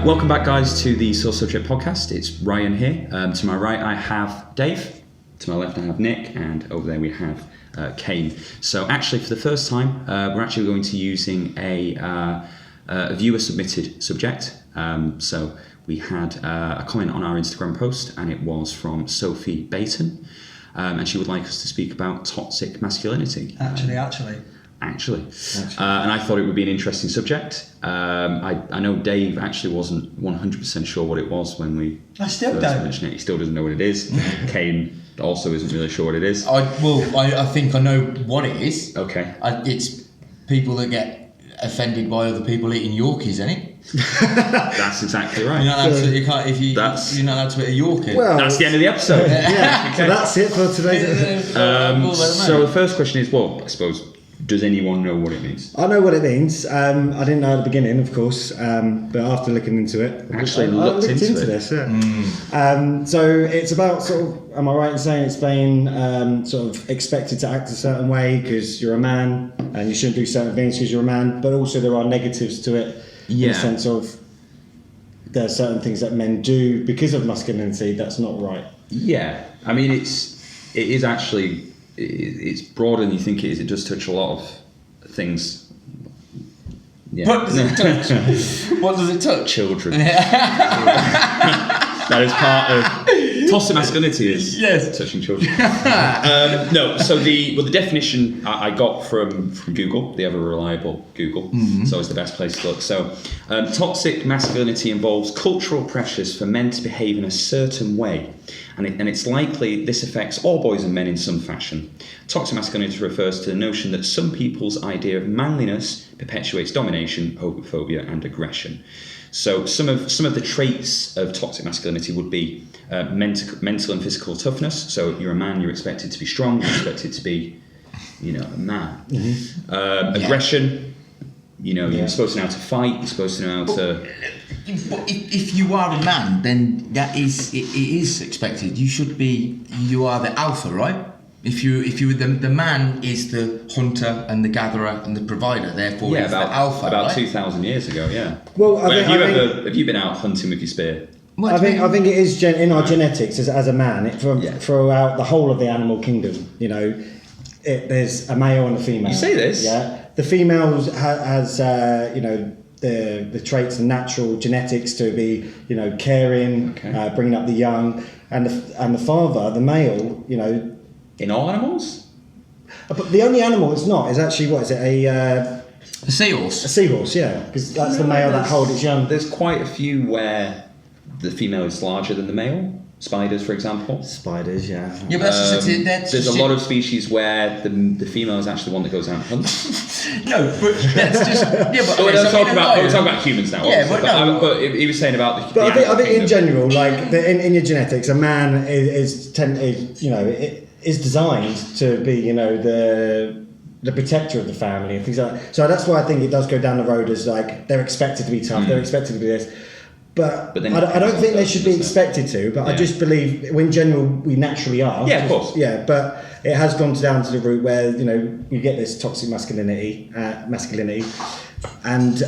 Welcome back, guys, to the Source Subject podcast. It's Ryan here. To my right, I have Dave. To my left, I have Nick. And over there, we have Kane. So actually, for the first time, we're actually going to be using a viewer-submitted subject. So we had a comment on our Instagram post, and it was from Sophie Bayton. And she would like us to speak about toxic masculinity. Actually. And I thought it would be an interesting subject. I know Dave actually wasn't 100% sure what it was when we first mentioned it. He still doesn't know what it is. Kane also isn't really sure what it is. I think I know what it is. Okay. It's people that get offended by other people eating Yorkies, isn't it? That's exactly right. You're not allowed to, you're not allowed to eat a Yorkie. Well, that's the end of the episode. Yeah. So that's it for today's episode. So the first question is, well, I suppose, does anyone know what it means? I know what it means. I didn't know at the beginning, of course, but after looking into it, I looked into this. Yeah. So it's about sort of. Am I right in saying it's being sort of expected to act a certain way because you're a man and you shouldn't do certain things because you're a man, but also there are negatives to it in the sense of there are certain things that men do because of masculinity that's not right. Yeah, I mean it is actually. It's broader than you think it is. It does touch a lot of things. Yeah. What does it touch? What does it touch? Children. That is part of toxic masculinity. Is touching children. No. So the definition I got from Google, the ever reliable Google. It's always the best place to look. So toxic masculinity involves cultural pressures for men to behave in a certain way. And it's likely this affects all boys and men in some fashion. Toxic masculinity refers to the notion that some people's idea of manliness perpetuates domination, homophobia, and aggression. So some of the traits of toxic masculinity would be mental and physical toughness. So you're a man, you're expected to be strong, you're expected to be, a man. Aggression, you're supposed to know how to fight, you're supposed to know how to... But if you are a man, then it is expected. You are the alpha, right? If you the man is the hunter and the gatherer and the provider, therefore he's the alpha. About right? 2,000 years ago, yeah. Well, have you been out hunting with your spear? I think it is in our genetics as a man. Throughout the whole of the animal kingdom, there's a male and a female. You say this? Yeah. The female has the traits and natural genetics to be caring, bringing up the young, and the father, the male, In all animals? But the only animal it's not is actually a seahorse. A seahorse, yeah, because that's the male that holds its young. There's quite a few where the female is larger than the male. Spiders, for example. Spiders, yeah. Yeah, but there's a lot of species where the female is actually the one that goes out and hunts. No, but that's just... Yeah, but... We're talking about humans now. Yeah, but he was saying about the... But I think in general, like in your genetics, a man is designed to be, the protector of the family and things like that. So that's why I think it does go down the road as like they're expected to be tough, they're expected to be this. But I don't think they should be expected to, but I just believe in general we naturally are. Yeah, of course. Yeah, but it has gone down to the route where, you get this toxic masculinity, and,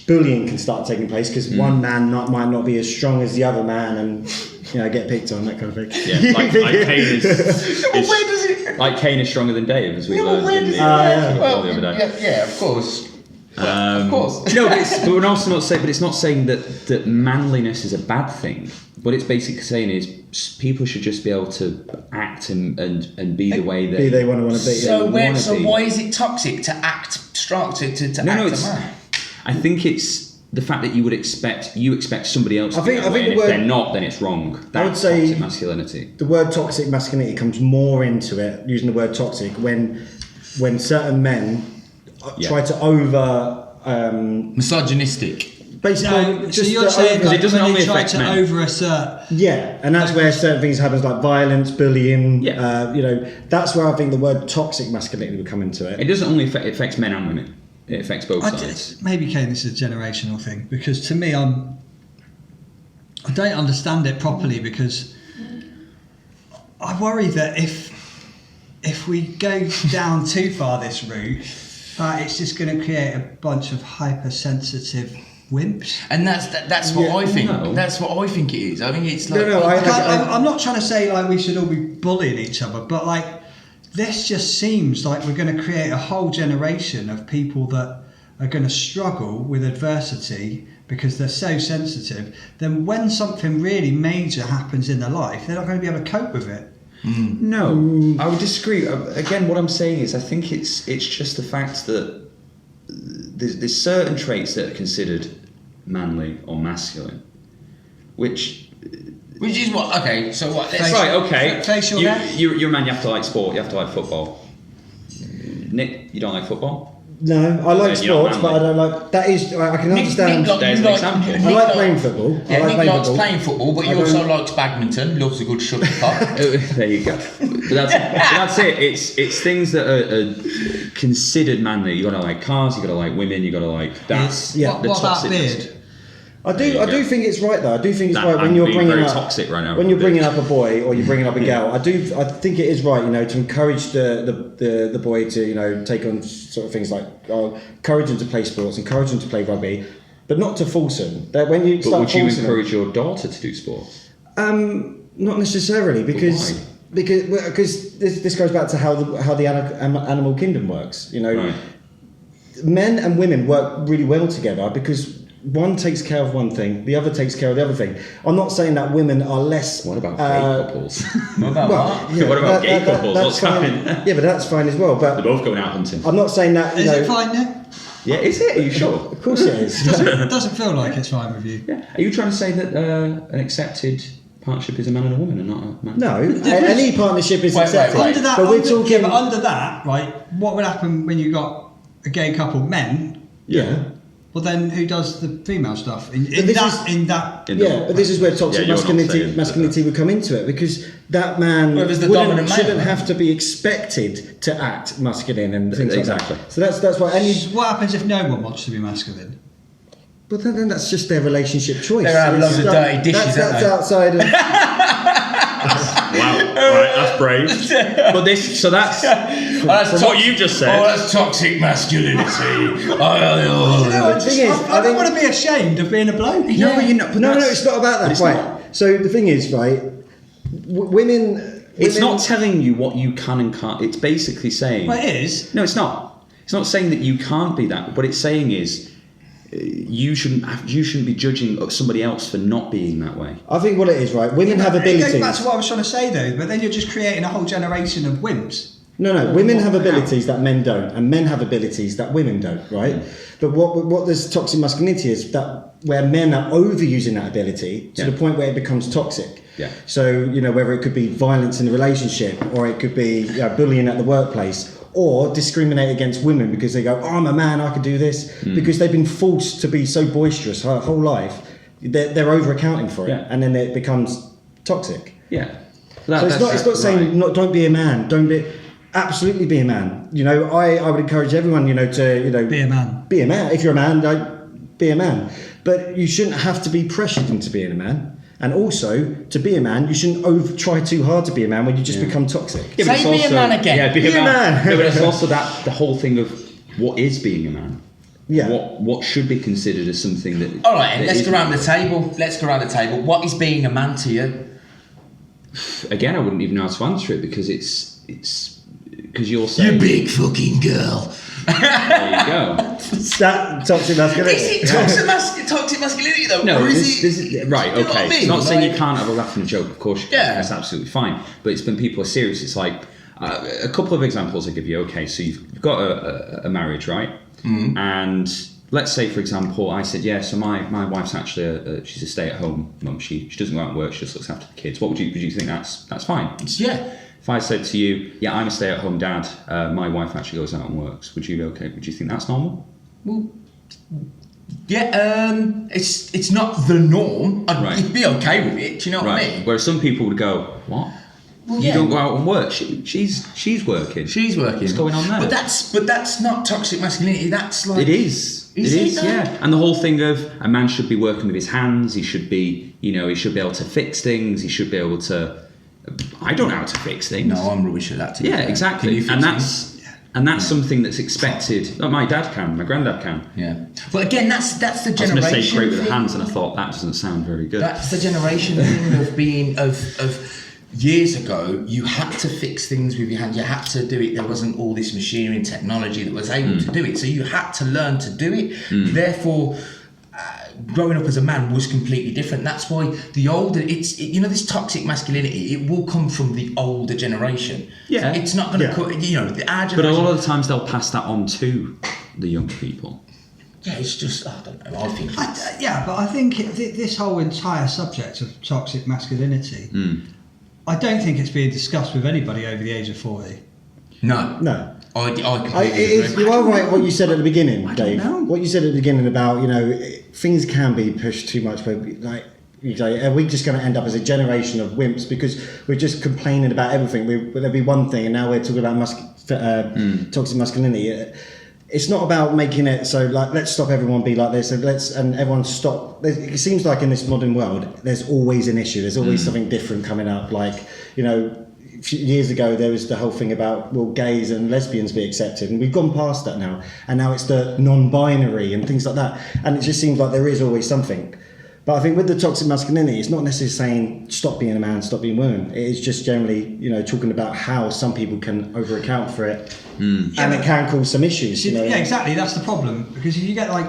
bullying can start taking place because one man might not be as strong as the other man and, get picked on, that kind of thing. Yeah, like Kane is stronger than Dave, as we learned the other day. Yeah, of course. Of course. No, but we're also not saying. But it's not saying that manliness is a bad thing. What it's basically saying is people should just be able to act and be the way they want to be. So why is it toxic to act strong to act a man? I think it's the fact that you expect somebody else to be that way, and if they're not, then it's wrong. That's I would say toxic masculinity. The word toxic masculinity comes more into it, using the word toxic, when certain men try to misogynistic. Basically, so you're saying because it doesn't only they try affect to men. over-assert. Yeah, and that's where certain things happen, like violence, bullying. Yeah. That's where I think the word toxic masculinity would come into it. It doesn't only affect men and women. It affects both sides. Maybe, Kane, this is a generational thing, because to me, I don't understand it properly, because I worry that if we go down too far this route, it's just going to create a bunch of hypersensitive wimps. And that's what I think. no. That's what I think it is. I think it's like. I'm not trying to say like we should all be bullying each other, but like this just seems like we're going to create a whole generation of people that are going to struggle with adversity because they're so sensitive. Then when something really major happens in their life, they're not going to be able to cope with it. No, I would disagree. Again, what I'm saying is I think it's just the fact that there's certain traits that are considered manly or masculine, which is what? Okay, so what? right, okay. Facial hair? You're a man. You have to like sport. You have to like football. Nick, you don't like football? No, I like You're not sports, but I don't like. That is, I can understand. There's an example. I like playing football. Yeah, I like Nick playing likes football. playing football, but he also likes badminton. Loves a good shuttlecock. There you go. But that's it. It's things that are considered manly. You gotta like cars. You gotta like women. You gotta like that's Yeah. the What about toxicness. beard? I do think it's right though. I do think it's right when I'm you're being bringing very up toxic right now. when you're bringing up a boy or you're bringing up a girl. I think it is right, to encourage the boy to take on sort of things like encourage him to play sports, encourage him to play rugby, but not to force him. That when you But start would you forcing encourage your daughter to do sports? not necessarily because. Why? Because this goes back to how the animal kingdom works. Right. Men and women work really well together because one takes care of one thing, the other takes care of the other thing. I'm not saying that women are less. What about gay couples? What about what? Yeah, What about gay couples? that's What's fine. happening? Yeah, but that's fine as well. They're But both going out hunting. I'm not saying that. Is it fine Nick? Yeah, is it? Are you sure? Of course it is. Doesn't feel like it's fine with you. Yeah. Are you trying to say that an accepted partnership is a man and a woman and not a man? No, any partnership is Wait, accepted. wait. Under that, But we're talking. but under that, right? What would happen when you got a gay couple, men? Yeah. Well, then who does the female stuff in this that? Yeah, but this is where toxic Yeah, you're not saying masculinity would come into it because that man Well, it was the dominant male, shouldn't right? have to be expected to act masculine and things Exactly. like that. So that's why. And you, What happens if no one wants to be masculine? but then that's just their relationship choice. They're having loads of dirty dishes, That's aren't they? outside of. Wow. Right, that's brave. But that's what you just said. Oh, that's toxic masculinity. The thing is, I don't want to be ashamed of being a bloke. No, but you're not. No, it's not about that. it's Right. not. So the thing is, right, women. It's not telling you what you can and can't. It's basically saying. Well, it is. No, it's not. It's not saying that you can't be that. What it's saying is, you shouldn't be judging somebody else for not being that way. I think what it is, right? Women have It abilities. goes back to what I was trying to say, though. But then you're just creating a whole generation of wimps. No, women have abilities that men don't, and men have abilities that women don't, right? But what this toxic masculinity is that where men are overusing that ability to the point where it becomes toxic. Yeah. So whether it could be violence in a relationship, or it could be bullying at the workplace, or discriminate against women because they go, "Oh, I'm a man, I could do this," because they've been forced to be so boisterous her whole life. They're over accounting for it, and then it becomes toxic. Yeah. So it's not saying don't be a man, don't be. Absolutely be a man. I would encourage everyone, to Be a man. Be a man. If you're a man, be a man. But you shouldn't have to be pressured into being a man. And also, to be a man, you shouldn't try too hard to be a man when you just become toxic. Yeah, but Say it's be a man again. Yeah, be a Be a man. man. No, but it's also the whole thing of what is being a man. Yeah. What should be considered as something that. All right, that let's is go around man. the table. Let's go around the table. What is being a man to you? Again, I wouldn't even know how to answer it because it's because you're saying. You big fucking girl. There you go. That toxic masculinity. Is it toxic masculinity though? No, or is this it? is right. Do you know what Okay, I mean? it's not saying you Like- can't have a laugh and a joke. Of course, you can. Yeah. That's absolutely fine. But it's when people are serious. It's like a couple of examples I give you. Okay, so you've got a marriage, right? Mm-hmm. And let's say, for example, I said, yeah. So my wife's actually she's a stay-at-home mum. She doesn't go out and work. She just looks after the kids. Would you think that's fine? Yeah. If I said to you, yeah, I'm a stay-at-home dad. My wife actually goes out and works. Would you be okay? Would you think that's normal? Well, yeah. It's not the norm. Right. You'd be okay with it. Do you know what I mean? Whereas some people would go, what? Well, You yeah. don't go out and work. She's working. She's working. What's going on there? But that's not toxic masculinity. That's like It is. Is it it is, though? yeah. And the whole thing of a man should be working with his hands. He should be, he should be able to fix things. He should be able to. I don't know how to fix things. No, I'm rubbish at that too. Yeah, exactly. Can you fix And things? And that's something that's expected. Oh, my dad can, my granddad can. Yeah. But again, that's the I was generation. going to say create with the thing. hands, and I thought that doesn't sound very good. That's the generation thing of being of years ago. You had to fix things with your hand. You had to do it. There wasn't all this machinery and technology that was able to do it. So you had to learn to do it. Therefore, growing up as a man was completely different. That's why the older this toxic masculinity, it will come from the older generation. Yeah. It's not going to our generation. But a lot of the times they'll pass that on to the young people. Yeah, it's just, I don't know, I think but I think this whole entire subject of toxic masculinity, I don't think it's being discussed with anybody over the age of 40. No. I completely agree. You are right what you said at the beginning, Dave. know. What you said at the beginning about, things can be pushed too much, but like, are we just going to end up as a generation of wimps because we're just complaining about everything? There'll be one thing, and now we're talking about toxic masculinity. It's not about making it so like let's stop everyone be like this and everyone stop. It seems like in this modern world, there's always an issue. There's always something different coming up. Like a few years ago, there was the whole thing about will gays and lesbians be accepted, and we've gone past that now. And now it's the non-binary and things like that. And it just seems like there is always something. But I think with the toxic masculinity, it's not necessarily saying stop being a man, stop being a woman. It is just generally, talking about how some people can over-account for it, and it can cause some issues. Yeah, exactly. That's the problem, because if you get like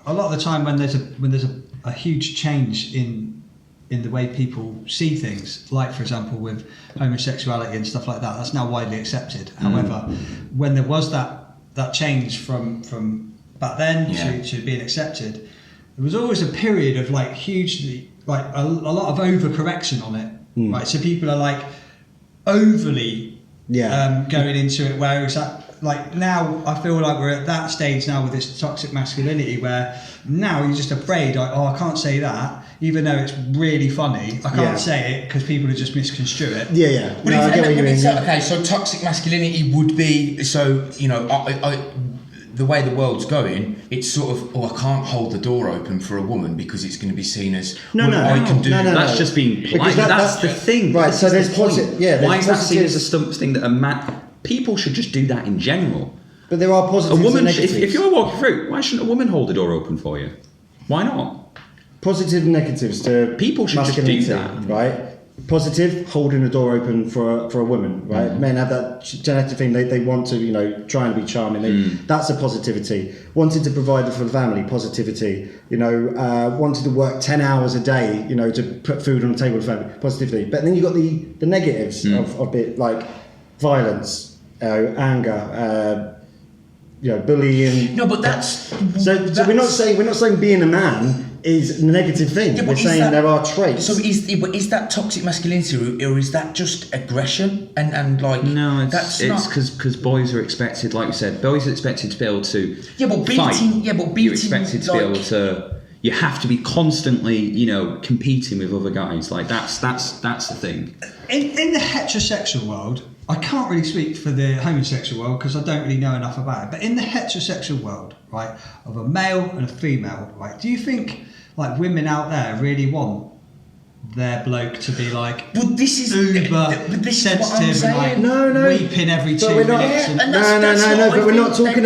a lot of the time when there's a huge change in the way people see things, like for example with homosexuality and stuff like that, that's now widely accepted. However, when there was that change from back then to being accepted, there was always a period of like hugely, like a lot of overcorrection on it, right? So people are like overly going into it, whereas like now I feel like we're at that stage now with this toxic masculinity where now you're just afraid, like, I can't say that, even though it's really funny. I can't say it because people will just misconstrue it. But I get what you mean. Okay, so toxic masculinity would be, so, the way the world's going, it's sort of, I can't hold the door open for a woman because it's going to be seen as, I can do. That's just being polite. That's the thing. Right, so there's positive. Why is that seen as a stump thing that a man... People should just do that in general. But there are positives and negatives. If you're walking through, why shouldn't a woman hold the door open for you? Why not? Positive and negatives to people should just do that, right? Positive, holding the door open for a woman, right? Men have that genetic thing; they want to, try and be charming. That's a positivity. Wanting to provide for the family, positivity. Wanting to work 10 hours a day, to put food on the table for the family, positivity. But then you've got the negatives of it, like violence, anger, bullying. No, but that's so we're not saying being a man is a negative thing. We're saying there are traits. So is that toxic masculinity, or is that just aggression? And like, no, it's because boys are expected, like you said, boys are expected to be able to fight. You're expected to be able to. You have to be constantly, competing with other guys. Like that's the thing. In the heterosexual world, I can't really speak for the homosexual world because I don't really know enough about it. But in the heterosexual world, right, of a male and a female, right, do you think like women out there really want their bloke to be like this is sensitive and like weeping every 2 minutes? But we're not talking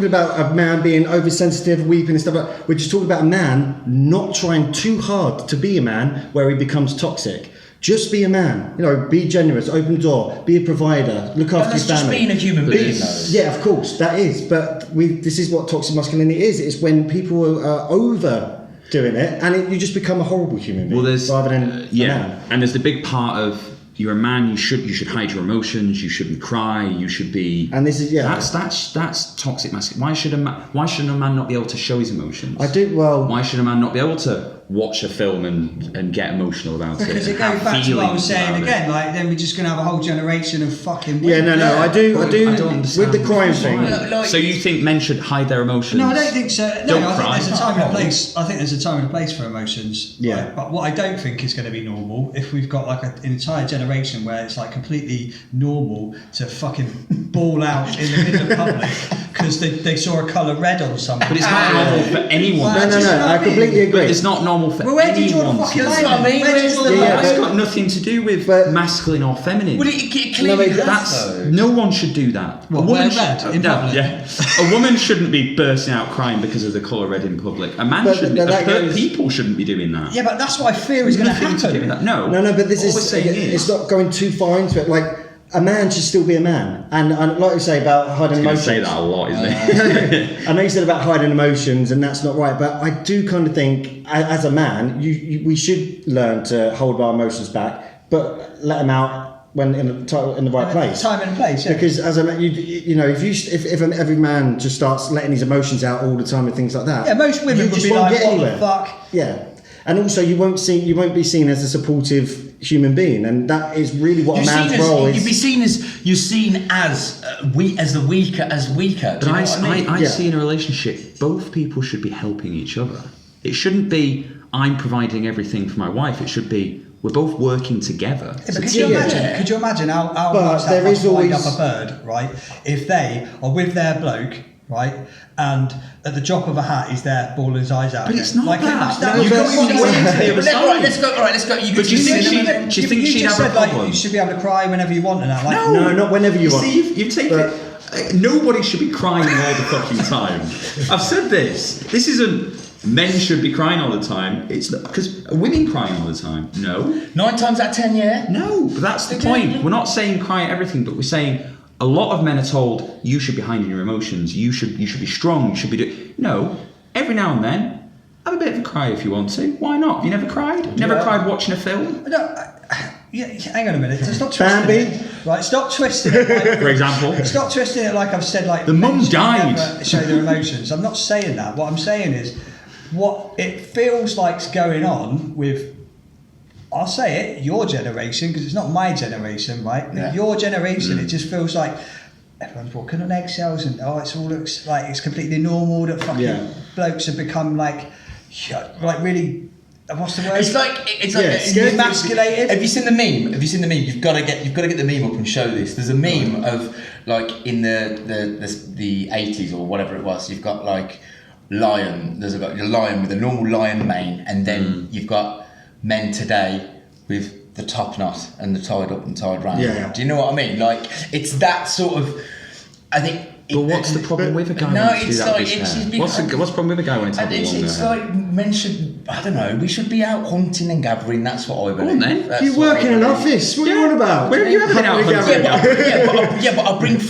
about a man being oversensitive, weeping and stuff. We're just talking about a man not trying too hard to be a man where he becomes toxic. Just be a man, be generous, open the door, be a provider, look after your family. That's just being a human being, though. Yeah, of course, that is. But this is what toxic masculinity is. It's when people are overdoing it, and you just become a horrible human being rather than a man. And there's the big part of you're a man. You should hide your emotions. You shouldn't cry. You should be. And this is that's toxic masculinity. Why should a man not be able to show his emotions? Why should a man not be able to watch a film and get emotional about it? Because it goes back to what I was saying again. Like, then we're just going to have a whole generation of fucking women. I do don't understand with the crime thing. So you think men should hide their emotions? No, I don't think so. No, Don't I cry. think there's a time and a place. I think there's a time and a place for emotions. Yeah. Right? But what I don't think is going to be normal if we've got like an entire generation where it's like completely normal to fucking ball out in the middle of public because they saw a colour red on something. But it's not normal for anyone. No, I completely agree. But it's not normal for Well, where did you draw the anyone. fucking That's line? what I mean. Where did you draw the Yeah, line? It's got nothing to do with But- masculine or feminine. Well, it clearly No, but has, though. No one should do that. What, wear red in public? Yeah. A woman shouldn't be bursting out crying because of the colour red in public. A man But- shouldn't. but that goes- People shouldn't be doing that. Yeah, but that's what I fear is going to Nothing to do with happen. that. No, No, but this all we're is saying it's not going too far into it. Like a man should still be a man, and like you say about hiding He's going to emotions. say that a lot, isn't he? I know you said about hiding emotions, and that's not right. But I do kind of think, as a man, we should learn to hold our emotions back, but let them out when in the right place. Time and place, yeah. Because as a man, you know, if every man just starts letting his emotions out all the time and things like that, Yeah, most women you would just be won't like, get what anywhere. the fuck? Yeah. And also, you won't be seen as a supportive human being, and that is really what a man's role is. You're seen as the weaker. But Do you know what I mean? I Yeah. see in a relationship, both people should be helping each other. It shouldn't be I'm providing everything for my wife. It should be we're both working together. Yeah, but could you imagine how But much that there must is wind always- up a bird, right? If they are with their bloke, right, and at the drop of a hat he's there bawling his eyes out. But again. it's not that. No, You but- go way into the other All right, side. let's go. All right, let's go. But do you think she'd just have a said, like, problem? you should be able to cry whenever you want and that. Like, No, not whenever you want. See, you've taken But- nobody should be crying all the fucking time. I've said this. This isn't men should be crying all the time. It's because women crying all the time. No, 9 times out of 10, yeah. no. But that's the Okay. point. We're not saying cry at everything, but we're saying a lot of men are told you should be hiding your emotions. You should be strong. You should be doing. No, every now and then. Have a bit of a cry if you want to. Why not? Have you never cried? Never cried watching a film? No, yeah, hang on a minute. Stop twisting Bambi? it. Right, stop twisting it. Like, For example. stop twisting it like I've said. Like The mum men should died. never show their emotions. I'm not saying that. What I'm saying is, what it feels like's going on with. I'll say it, your generation, because it's not my generation, right? Yeah. Your generation, it just feels like everyone's walking on eggshells, and it all looks like it's completely normal that fucking blokes have become like really. What's the word? It's like emasculated. Have you seen the meme? You've got to get the meme up and show this. There's a meme of like in the 80s or whatever it was. You've got like lion. There's a lion with a normal lion mane, and then you've got men today with the top knot and the tied up and tied round. Yeah. Do you know what I mean? Like it's that sort of. I think. But what's the problem with a guy No, wanting to do it's that like with his it's hair? What's the problem with a guy wanting to have and a long it's hair? like men should, I don't know, we should be out hunting and gathering, that's what I believe. on then. That's You what work I in an believe. office. What are you on about? Where have you ever been out hunting? But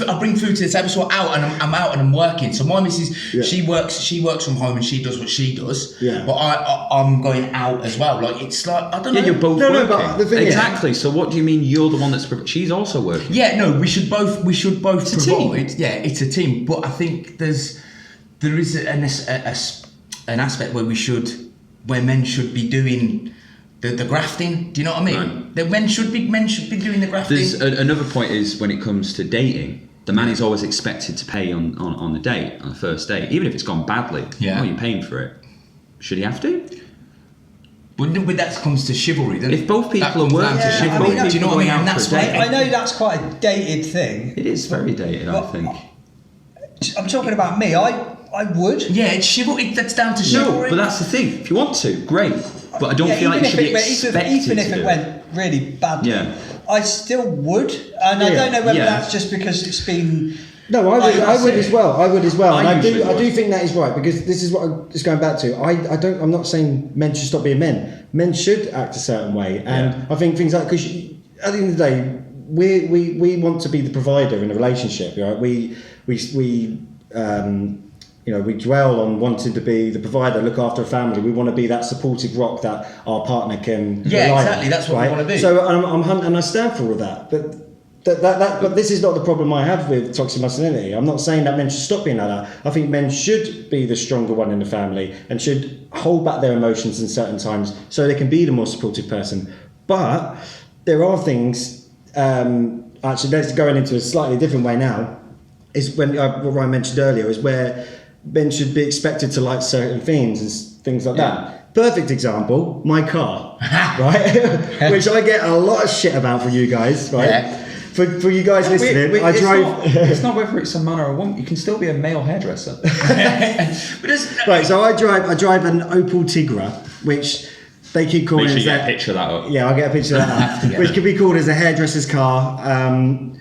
I bring food to the table, so I'm out and I'm working. So my missus, she works from home and she does what she does. Yeah. But I'm going out as well. Like it's like I don't know. Yeah, you're both No, working. but the thing is- exactly. So what do you mean you're the one that's? She's also working. Yeah, no, we should both It's a team. provide. Yeah, it's a team. But I think there is an aspect where men should be doing the grafting. Do you know what I mean? Right. The men should be doing the grafting. There's another point is when it comes to dating, the man is always expected to pay on the date, on the first date, even if it's gone badly. Yeah. Oh, you're paying for it. Should he have to? But that comes to chivalry. doesn't If it? both That people comes are down working, to Yeah, I chivalry. mean, Do you know what I mean? And that's why I know that's quite a dated thing. It is very dated, I But- think. I'm talking about me. I would. Yeah, it's chivalry. That's down to chivalry. No, but that's the thing. If you want to, great. But I don't feel like you should be expected even if to it do went really badly, Yeah. I still would. And I Yeah. don't know whether Yeah. that's just because it's been. No, I would as well. I would as well, and I I do. usually I do would. think that is right because this is what I'm just going back to. I don't. I'm not saying men should stop being men. Men should act a certain way, and I think things like because at the end of the day, we want to be the provider in a relationship, right? We we dwell on wanting to be the provider, look after a family. We want to be that supportive rock that our partner can. Yeah, rely on, exactly. That's what we right? want to be. So and I stand for all of that, but. But this is not the problem I have with toxic masculinity. I'm not saying that men should stop being like that. I think men should be the stronger one in the family and should hold back their emotions in certain times so they can be the more supportive person. But there are things, actually, let's go into a slightly different way now, is when what Ryan mentioned earlier, is where men should be expected to like certain things and things like that. Perfect example, my car, right? Which I get a lot of shit about from you guys, right? Yeah. for you guys listening, I drove. It's not whether it's a man or a woman. You can still be a male hairdresser. Right, so I drive an Opel Tigra, which they keep calling. Make sure you get a picture of that up. Yeah, I'll get a picture of that up, which could be called as a hairdresser's car.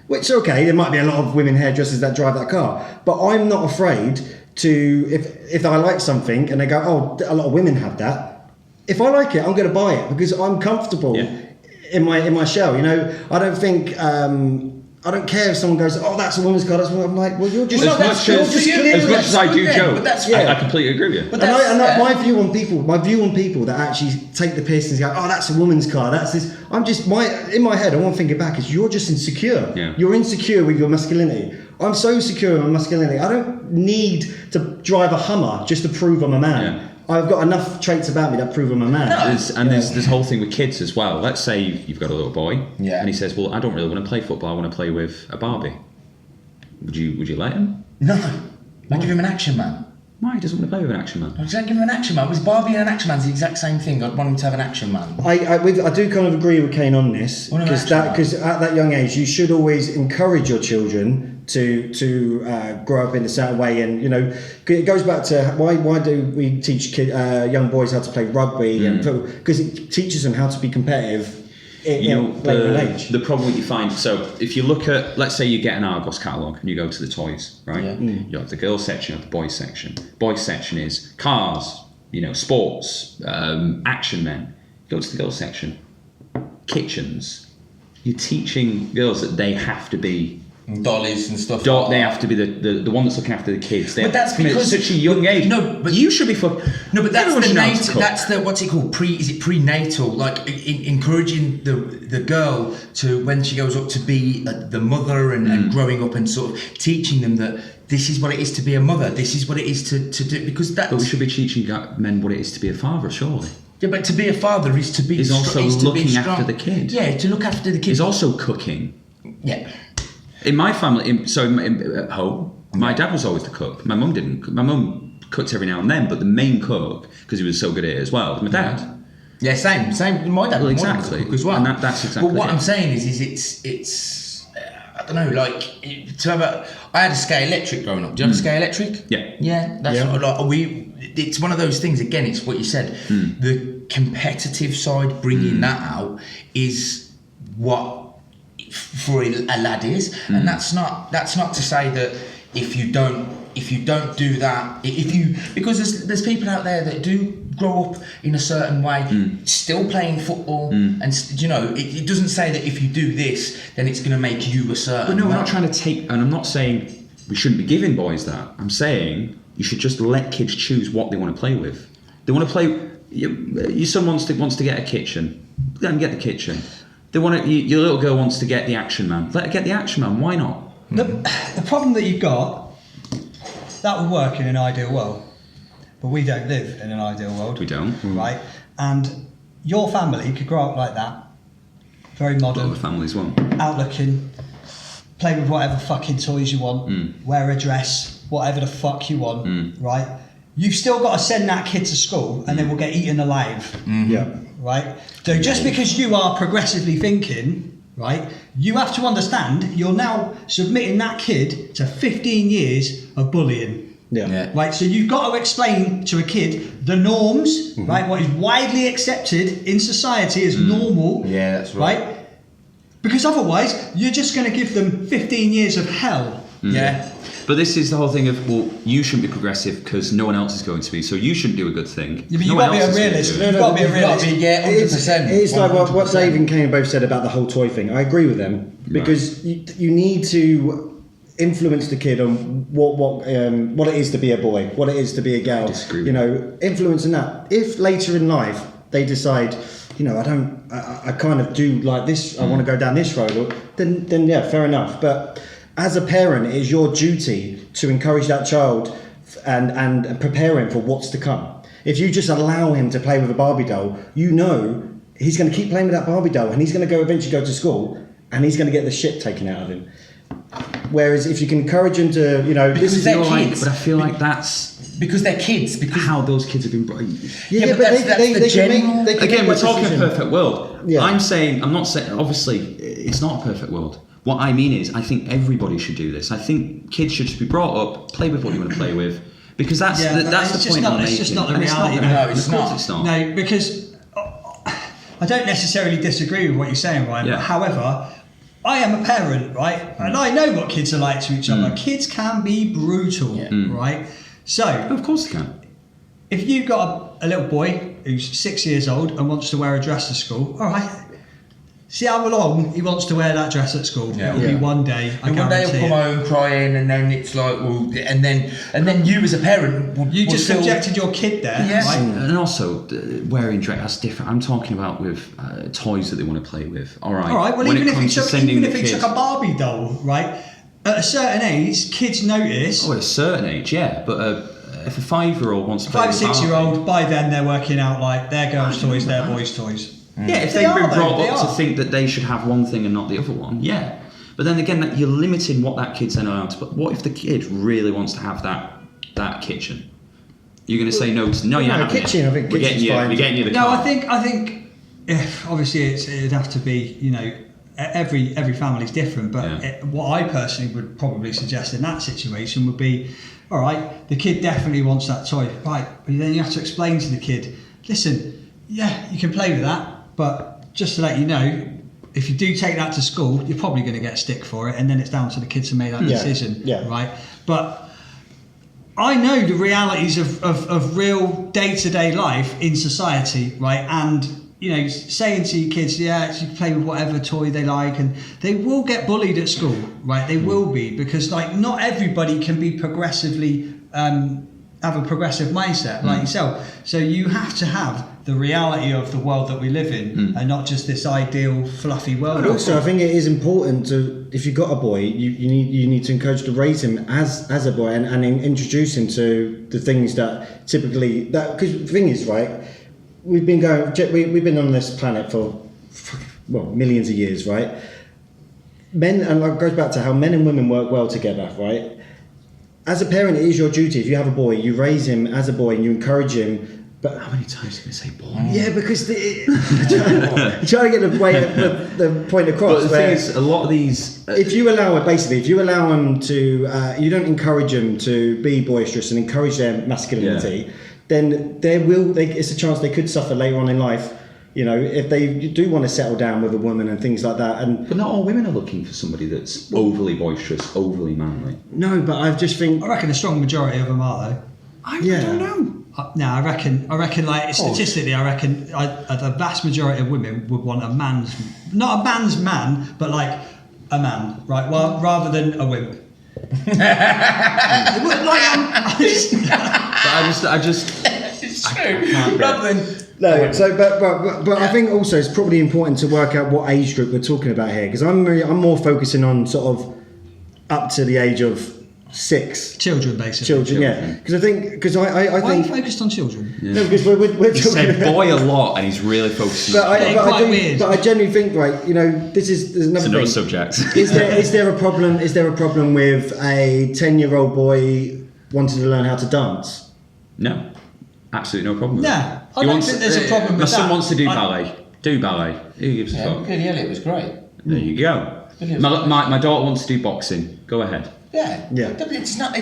Which okay, there might be a lot of women hairdressers that drive that car, but I'm not afraid to if I like something and they go, oh, a lot of women have that. If I like it, I'm going to buy it because I'm comfortable in my shell. You know, I don't think. I don't care if someone goes, oh, that's a woman's car. That's what I'm like. Well, you're just as much as I do joke, I completely agree with you. But my view on people that actually take the piss and go, oh, that's a woman's car. That's this. I'm just in my head. I want to think it back. Is you're just insecure. Yeah. You're insecure with your masculinity. I'm so secure in my masculinity. I don't need to drive a Hummer just to prove I'm a man. Yeah. I've got enough traits about me that prove I'm a man. There's this whole thing with kids as well. Let's say you've got a little boy, and he says, "Well, I don't really want to play football. I want to play with a Barbie." Would you let him? No, I'd give him an action man. Why? He doesn't want to play with an action man. I'd give him an action man. Was Barbie and an action man's the exact same thing? I'd want him to have an action man. I do kind of agree with Kane on this because at that young age you should always encourage your children to grow up in a certain way, and you know it goes back to why do we teach young boys how to play rugby and football? Because it teaches them how to be competitive. The problem that you find, so if you look at, let's say you get an Argos catalogue and you go to the toys, right? Yeah. You have the girls section, you have the boys section. Boys section is cars, sports, action men. Go to the girls section, kitchens. You're teaching girls that they have to be dollies and stuff. They have to be the one that's looking after the kids. But that's because at such a young age. No, but you should be No, but that's the what's it called? Is it prenatal? Like encouraging the girl to when she goes up to be the mother and growing up and sort of teaching them that this is what it is to be a mother. This is what it is to do because that. But we should be teaching men what it is to be a father, surely. Yeah, but to be a father is to be. Is also looking after the kid. Yeah, to look after the kid. Is also cooking. Yeah. In my family, at home, my dad was always the cook. My mum didn't. My mum cooked every now and then, but the main cook, because he was so good at it as well, was my dad. Yeah, same. My dad was exactly cook as well. And that's exactly. But what I'm saying is it's I don't know, like to have I had a Sky Electric growing up. Do you have a Sky Electric? Yeah. Yeah, that's what it's one of those things. Again, it's what you said. The competitive side, bringing that out, is what. For a lad is, and that's not to say that if you don't do that, because there's people out there that do grow up in a certain way, still playing football, and it doesn't say that if you do this, then it's going to make you a certain. But no, we're not trying to take, and I'm not saying we shouldn't be giving boys that. I'm saying you should just let kids choose what they want to play with. They want to play. Your son wants to get a kitchen. Let him get the kitchen. Your little girl wants to get the action man. Let her get the action man. Why not? The problem that you've got, that would work in an ideal world, but we don't live in an ideal world. We don't, right? And your family could grow up like that, very modern. Other families won't. Outlooking, play with whatever fucking toys you want, wear a dress, whatever the fuck you want, right? You've still got to send that kid to school, and they will get eaten alive. Yeah. Right? So just because you are progressively thinking, right, you have to understand you're now submitting that kid to 15 years of bullying. Yeah. Right? So you've got to explain to a kid the norms, right? What is widely accepted in society as normal. Yeah, that's right. Because otherwise, you're just going to give them 15 years of hell. Yeah. But this is the whole thing of, well, you shouldn't be progressive because no one else is going to be, so you shouldn't do a good thing. Yeah, but you've got to be a realist. You've got to be a realist. Yeah, 100%. It's like what Dave and Kane both said about the whole toy thing. I agree with them because you need to influence the kid on what it is to be a boy, what it is to be a girl. Influencing that. If later in life they decide, I kind of do like this, I want to go down this road, then yeah, fair enough. But as a parent, it is your duty to encourage that child and prepare him for what's to come. If you just allow him to play with a Barbie doll, he's going to keep playing with that Barbie doll, and he's going to eventually go to school, and he's going to get the shit taken out of him. Whereas if you can encourage him to, because this is they're kids. But I feel like that's because they're kids. Because how those kids have been brought. Yeah, but that's the general. Again, we're talking a perfect world. Yeah. I'm not saying. Obviously, it's not a perfect world. What I mean is, I think everybody should do this. I think kids should just be brought up, play with what you want to play with, because that's the point I'm making. It's just not the And reality. Of course it's not. No, because I don't necessarily disagree with what you're saying, Ryan. Yeah. But however, I am a parent, right? And I know what kids are like to each other. Kids can be brutal, right? So, Of course they can. if you've got a little boy who's 6 years old and wants to wear a dress to school, all right, see how long he wants to wear that dress at school. Yeah. It'll be one day, I And one day he'll guarantee come it. home crying, and then it's like, well, and then you as a parent, You will just feel, subjected your kid there, Yes. right? And also, wearing dress, that's different. I'm talking about with toys that they want to play with. All right. All right. Well, When even it if comes he to took, sending even the if he kid- took a Barbie doll, right? At a certain age, kids notice. Oh, at a certain age, yeah. But if a 5-year-old wants to play 5 or with 6 year Barbie- old, by then they're working out like their girls' toys, their boys' toys. Yeah, if They they've are, been though, brought they up to are. think that they should have one thing and not the other one, yeah. But then again, that you're limiting what that kid's then allowed to put. What if the kid really wants to have that kitchen? You're going to say no to you're having kitchen, it. I think We're getting kitchen's you. fine. We're getting you the No, car. I think if obviously it'd have to be, you know, every family's different. But Yeah. what I personally would probably suggest in that situation would be, all right, the kid definitely wants that toy, right? But then you have to explain to the kid, listen, yeah, you can play with that, but just to let you know, if you do take that to school, you're probably going to get a stick for it, and then it's down to the kids to make that decision, right? But I know the realities of real day-to-day life in society, right? And, you know, saying to your kids, yeah, you can play with whatever toy they like, and they will get bullied at school, right? They will be, because, like, not everybody can be progressively, have a progressive mindset like yourself. So you have to have the reality of the world that we live in, and not just this ideal, fluffy world. But also, I think it is important to, if you've got a boy, you need to encourage to raise him as a boy and introduce him to the things that typically because the thing is, right, we've been on this planet for millions of years, right? Men, and it goes back to how men and women work well together, right? As a parent, it is your duty. If you have a boy, you raise him as a boy and you encourage him. But How many times are you going to say boy? yeah, because trying to get the point across. But the thing is, a lot of these... if you allow them to, you don't encourage them to be boisterous and encourage their masculinity, then it's a chance they could suffer later on in life. You know, if they do want to settle down with a woman and things like that. But not all women are looking for somebody that's overly boisterous, overly manly. No, but I just think I reckon a strong majority of them are, though. I don't know. No, I reckon. Like statistically, I reckon the vast majority of women would want not a man's man, but like a man, right? Well, rather than a wimp. It would, like, But I just... It's true. can't be- Rather than no. So, but I think also it's probably important to work out what age group we're talking about here, because I'm more focusing on sort of up to the age of 6. children, basically. Children, yeah. Because I think Why are you think focused on children? no, because we're He talking said about. boy a lot, and he's really focusing. But quite weird. But I genuinely think, right, you know, there's it's another another thing. subject. Is there a problem? Is there a problem with a 10-year-old boy wanting to learn how to dance? No, absolutely no problem. with No, that. I don't think there's a problem My with son that. wants to do ballet. Do ballet. Who gives a yeah, fuck? Billy Elliot was great. There you go. Brilliant. My daughter wants to do boxing. Go ahead. Yeah. Yeah. It's not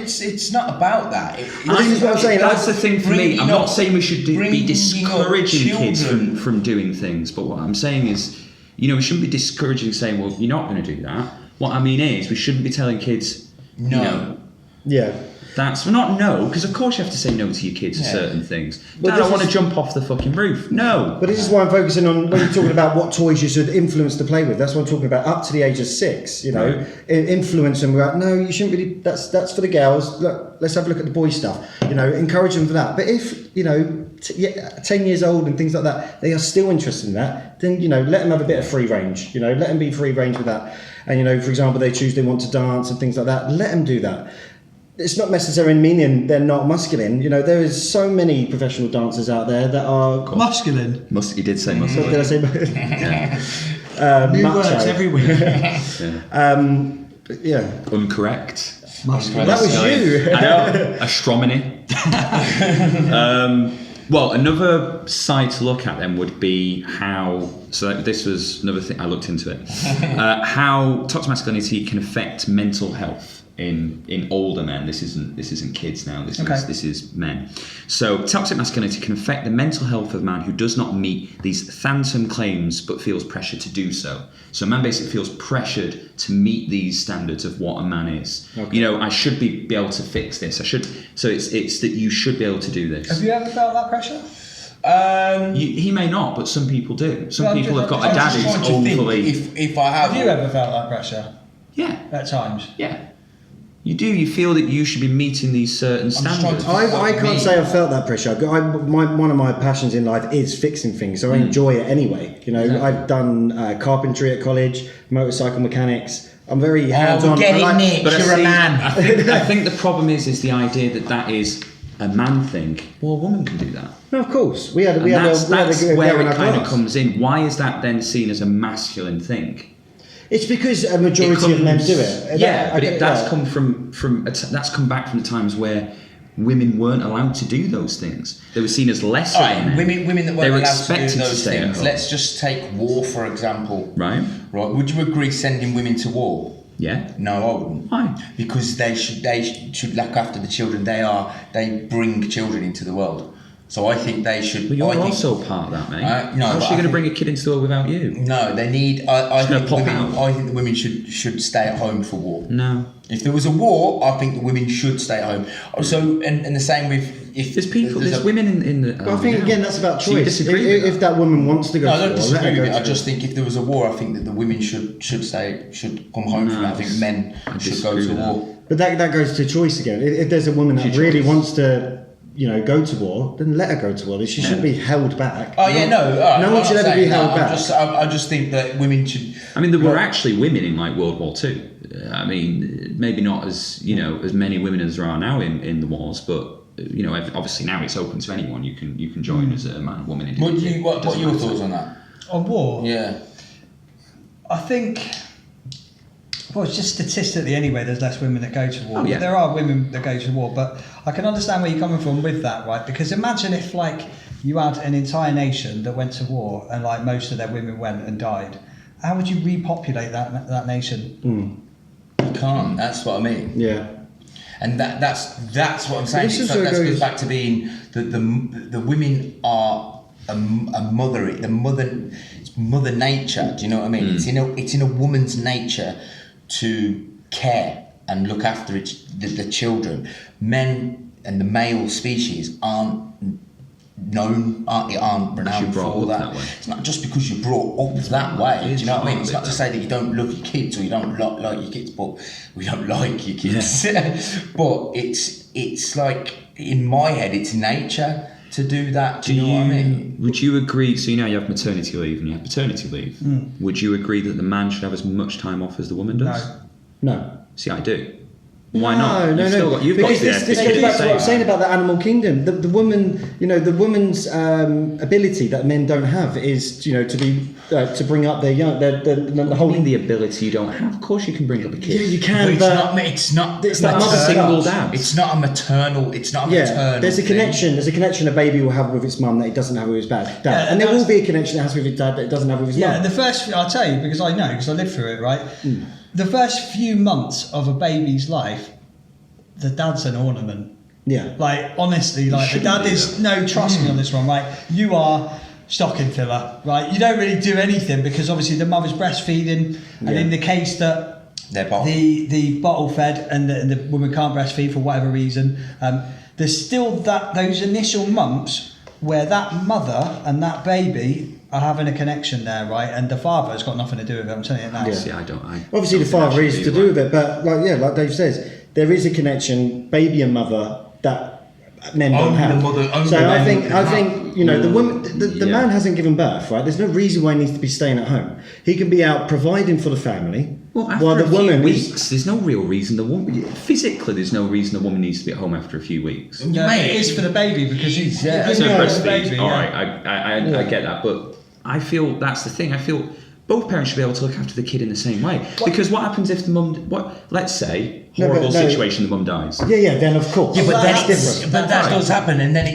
about that. This is what I'm saying. That's the thing for me. Bringing I'm not up- saying we should be bringing discouraging up kids children. from doing things, but what I'm saying is, you know, we shouldn't be discouraging, saying, well, you're not going to do that. What I mean is, we shouldn't be telling kids, No. you know, Yeah. that's not no, because of course you have to say no to your kids to Yeah. certain things. But Dad, I this want to is- jump off the fucking roof. No. But this is why I'm focusing on when you're talking about what toys you should influence to play with. That's what I'm talking about. Up to the age of 6, you know, influence them. Like, no, you shouldn't really. That's for the girls. Look, let's have a look at the boy stuff. You know, encourage them for that. But if 10 years old and things like that, they are still interested in that. Then let them have a bit of free range. Let them be free range with that. And for example, they choose they want to dance and things like that. Let them do that. It's not necessarily meaning they're not masculine. There is so many professional dancers out there that are. Masculine. He did say muscle. What did I say? New macho. words every week. Yeah. Uncorrect. Masculine. That was you. I know. Astronomy. Well, another side to look at then would be how. So this was another thing I looked into it. How toxic masculinity can affect mental health in older men. This isn't kids now. This is men. So toxic masculinity can affect the mental health of a man who does not meet these phantom claims but feels pressure to do so. So a man basically feels pressured to meet these standards of what a man is. Okay. You know, I should be able to fix this. I should. So it's that you should be able to do this. Have you ever felt that pressure? He may not, but some people do. Some people have got a dad who's overly. If I have you ever felt that pressure? Yeah. At times. Yeah. You do. You feel that you should be meeting these certain standards. I can't say I've felt that pressure. One of my passions in life is fixing things, so I enjoy it anyway. You know, I've done carpentry at college, motorcycle mechanics. I'm very hands-on. Get it, Nick. You're a man. I think the problem is the idea that is a man thing. Well, a woman can do that. No, of course. That's where it kind of comes in. Why is that then seen as a masculine thing? It's because a majority of men do it. That's come back from the times where women weren't allowed to do those things. They were seen as lesser than men. Women that weren't allowed to do those things. Let's just take war, for example. Right. Would you agree sending women to war? Yeah. No, I wouldn't. Why? Because they should look after the children. They bring children into the world. So I think they should. But you're also part of that, mate. No, how's she going to bring a kid into the world without you? No, they need. I think the women should stay at home for war. No. If there was a war, I think the women should stay at home. So, and the same with if there's women in the. Well, I think again that's about so choice. If that woman wants to go, I don't disagree with it. I just think if there was a war, I think that the women should come home from it. I think men should go to war. But that goes to choice again. If there's a woman that really wants to, go to war, then let her go to war. She shouldn't be held back. Oh yeah, no. No one should ever be held back. I just think that women should. I mean, there were actually women in like World War II. I mean, maybe not as as many women as there are now in the wars, but obviously now it's open to anyone. You can join as a man, woman. What are your thoughts on that? On war? Yeah. I think. Well, it's just statistically anyway, there's less women that go to war. Oh, yeah. There are women that go to war, but I can understand where you're coming from with that, right? Because imagine if, you had an entire nation that went to war and, most of their women went and died. How would you repopulate that nation? You can't. That's what I mean. Yeah. And that's what I'm saying. That goes back to being the women are a mother. It's mother nature. Do you know what I mean? It's in a woman's nature to care and look after the children. Men and the male species aren't renowned for all that. It's not just because you're brought up that way. Do you know what I mean? It's not to say that you don't love your kids or you don't like your kids, but we don't like your kids. Yeah. But it's like in my head, it's nature to do that. Do you know what I mean? Would you agree? So you have maternity leave and you have paternity leave. Would you agree that the man should have as much time off as the woman does? No. See, I do. Why not? No. Because this goes back to what I was saying about the animal kingdom. The woman, the woman's ability that men don't have is, to bring up their young. The whole the ability you don't have. Of course, you can bring up a kid. Yeah, you can. But it's not that mother single dad. It's not a maternal. It's not a maternal. There's a connection. There's a connection a baby will have with its mum that it doesn't have with his dad. And there will be a connection it has with its dad that it doesn't have with his mum. Yeah, the first. I'll tell you because I know because I lived through it. Right. The first few months of a baby's life, the dad's an ornament. Yeah. Honestly, the dad is, trust me on this one, right? You are stocking filler, right? You don't really do anything because obviously the mother's breastfeeding and in the case that the bottle fed and the woman can't breastfeed for whatever reason, there's still those initial months where that mother and that baby are having a connection there, right? And the father has got nothing to do with it. I'm telling you now. Yeah. See, obviously, the father is to do with it, but like Dave says, there is a connection, baby and mother, that men don't have. So I think the woman, the man hasn't given birth, right? There's no reason why he needs to be staying at home. He can be out providing for the family. Well, after a few weeks, there's no real reason physically, there's no reason the woman needs to be at home after a few weeks. Yeah, it is for the baby because he's breastfeed. All right, I get that, but I feel that's the thing. I feel both parents should be able to look after the kid in the same way. Because what happens if the mum, let's say, horrible situation, the mum dies. Yeah, then of course. Yeah, but that's different. But that does happen, and then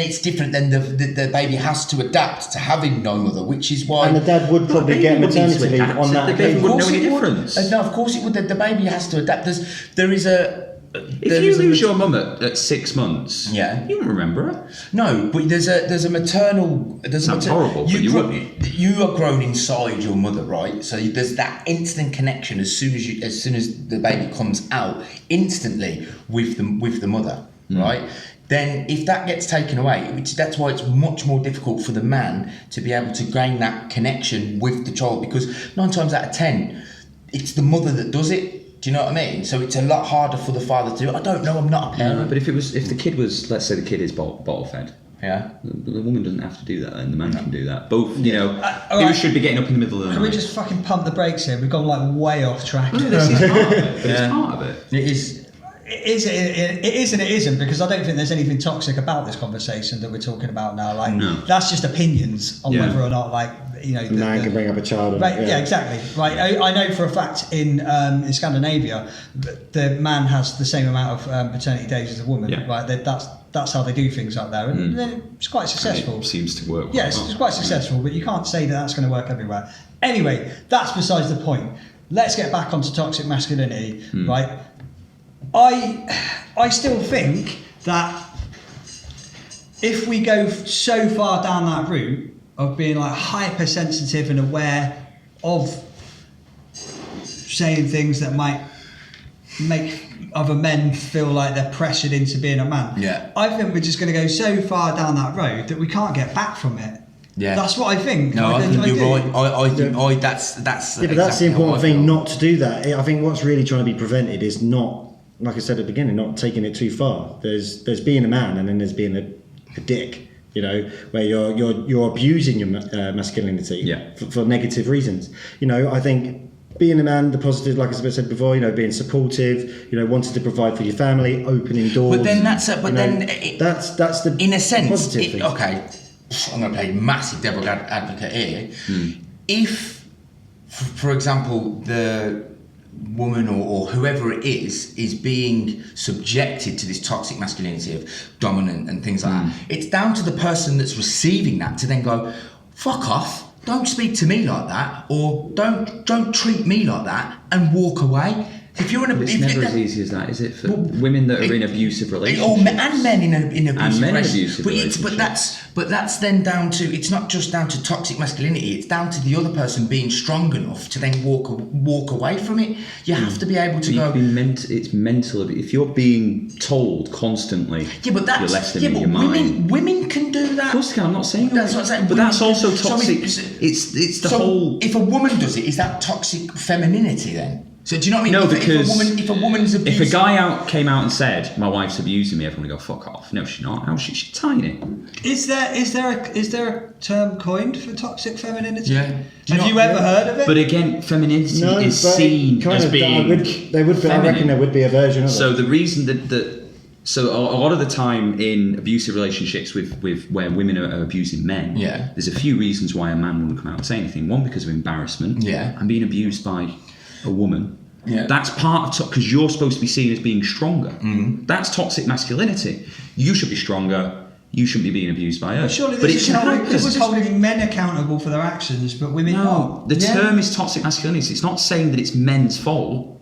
it's different. Then the baby has to adapt to having no mother, which is why. And the dad would probably get maternity leave on that. The baby wouldn't know any difference. No, of course it would. The baby has to adapt. There is a. If you lose your mum at 6 months, you won't remember her. No, but there's a maternal. Sounds horrible, but you wouldn't. You are grown inside your mother, right? So there's that instant connection as soon as the baby comes out, instantly with the mother, right? Then if that gets taken away, that's why it's much more difficult for the man to be able to gain that connection with the child, because 9 times out of 10, it's the mother that does it. Do you know what I mean? So it's a lot harder for the father to do it. I don't know, I'm not a parent. No, but if the kid was, let's say the kid is bottle fed, the woman doesn't have to do that, and the man can do that. Both, you should be getting up in the middle of the night. Can we just fucking pump the brakes here? We've gone like way off track. No, this is part of it. But it's part of it. It is. It is and it isn't, because I don't think there's anything toxic about this conversation that we're talking about now. Like, that's just opinions on whether or not, like, the man can bring up a child. Right, yeah, exactly. Right, I know for a fact in Scandinavia, the man has the same amount of paternity days as the woman. Yeah. Right, that's how they do things out there, and it's quite successful. It seems to work. Yes, it's quite successful, but you can't say that that's going to work everywhere. Anyway, that's besides the point. Let's get back onto toxic masculinity, right? I still think that if we go so far down that route of being like hypersensitive and aware of saying things that might make other men feel like they're pressured into being a man, I think we're just going to go so far down that road that we can't get back from it. Yeah, that's what I think. No, I think you're right. I think that's yeah, but that's the important thing, not to do that. I think what's really trying to be prevented is not, like I said at the beginning, not taking it too far. There's being a man, and then there's being a dick. Where you're abusing your masculinity for negative reasons. I think being a man, the positive, like I said before, being supportive, wanting to provide for your family, opening doors. But then that's the in a sense positive thing. Okay, I'm going to play massive devil advocate here. If, for example, the woman or whoever it is being subjected to this toxic masculinity of dominant and things like that, it's down to the person that's receiving that to then go, fuck off, don't speak to me like that, or don't treat me like that, and walk away. If you're in a, it's never as easy as that, is it? For women that are in abusive relationships, and men in abusive relationships. But that's then down to, it's not just down to toxic masculinity. It's down to the other person being strong enough to then walk away from it. You have to be able to go. It's mental. If you're being told constantly, but that's, you're less than in your mind. Women can do that. Of course they can. I'm not saying that's what I'm saying. But that's also toxic. So it's the whole. If a woman does it, is that toxic femininity then? So do you know what I mean? No, because if a woman's abused, if a guy came out and said my wife's abusing me, everyone would go fuck off. No, she's not. How is she? She's tiny. Is there a term coined for toxic femininity? Yeah. Have you ever heard of it? But again, femininity is seen as being. I reckon there would be a version of it. So the reason so a lot of the time in abusive relationships with where women are abusing men, there's a few reasons why a man wouldn't come out and say anything. One, because of embarrassment, and being abused by a woman. That's part of because you're supposed to be seen as being stronger. That's toxic masculinity. You should be stronger. You shouldn't be being abused by her. But surely this is holding men accountable for their actions, but women not. The term is toxic masculinity. It's not saying that it's men's fault,